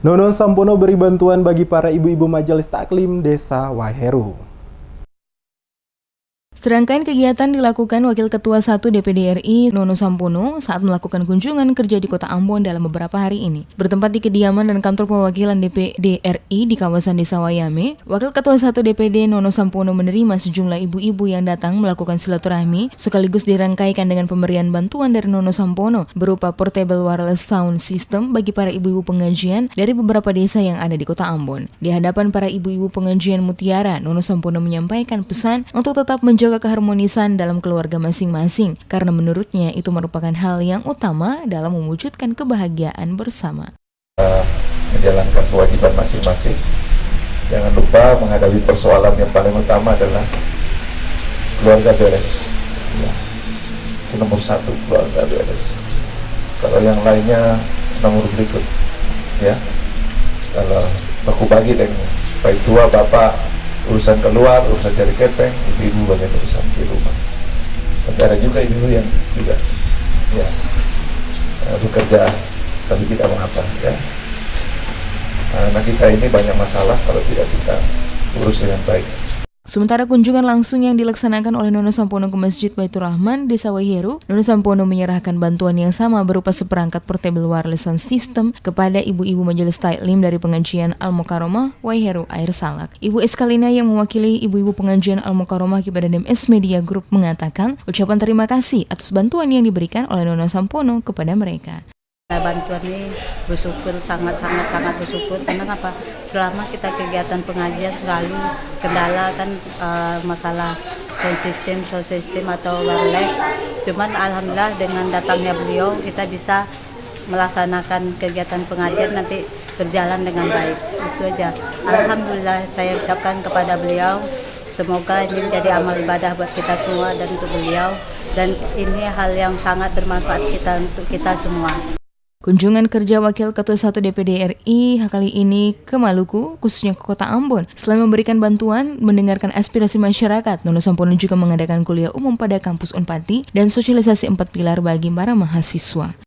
Nono Sampono beri bantuan bagi para ibu-ibu Majelis Taklim Desa Waiheru. Serangkaian kegiatan dilakukan Wakil Ketua 1 DPD RI Nono Sampono saat melakukan kunjungan kerja di Kota Ambon dalam beberapa hari ini. Bertempat di kediaman dan kantor perwakilan DPD RI di kawasan Desa Wayame, Wakil Ketua 1 DPD Nono Sampono menerima sejumlah ibu-ibu yang datang melakukan silaturahmi sekaligus dirangkaikan dengan pemberian bantuan dari Nono Sampono berupa portable wireless sound system bagi para ibu-ibu pengajian dari beberapa desa yang ada di Kota Ambon. Di hadapan para ibu-ibu pengajian Mutiara, Nono Sampono menyampaikan pesan untuk tetap menjaga keharmonisan dalam keluarga masing-masing, karena menurutnya itu merupakan hal yang utama dalam mewujudkan kebahagiaan bersama. Menjalankan kewajiban masing-masing, jangan lupa menghadapi persoalan yang paling utama adalah keluarga beres. Ya. Itu nomor satu, keluarga beres. Kalau yang lainnya nomor berikut, ya. Kalau aku bagi dengan baik tua bapak urusan keluar, urusan cari kepeng, ibu-ibu banyak urusan di rumah. Tapi ada juga ibu yang juga ya bekerja tapi tidak mengapa ya. Nah kita ini banyak masalah kalau tidak kita urus dengan baik. Sementara kunjungan langsung yang dilaksanakan oleh Nono Sampono ke Masjid Baitur Rahman, Desa Waiheru, Nono Sampono menyerahkan bantuan yang sama berupa seperangkat portable wireless sound system kepada ibu-ibu Majelis Taklim dari pengajian Al-Mukarramah Waiheru Air Salak. Ibu Eskalina yang mewakili ibu-ibu pengajian Al-Mukarramah kepada DMS Media Group mengatakan ucapan terima kasih atas bantuan yang diberikan oleh Nono Sampono kepada mereka. Bantuan ini bersyukur, sangat bersyukur. Karena apa? Selama kita kegiatan pengajian selalu kendala kan masalah sound system atau wireless. Cuman alhamdulillah dengan datangnya beliau kita bisa melaksanakan kegiatan pengajian nanti berjalan dengan baik. Itu aja. Alhamdulillah saya ucapkan kepada beliau. Semoga ini menjadi amal ibadah buat kita semua dan untuk beliau. Dan ini hal yang sangat bermanfaat untuk kita semua. Kunjungan kerja Wakil Ketua 1 DPD RI kali ini ke Maluku, khususnya ke Kota Ambon. Selain memberikan bantuan, mendengarkan aspirasi masyarakat, Nono Sampono juga mengadakan kuliah umum pada kampus Unpati dan sosialisasi 4 pilar bagi para mahasiswa.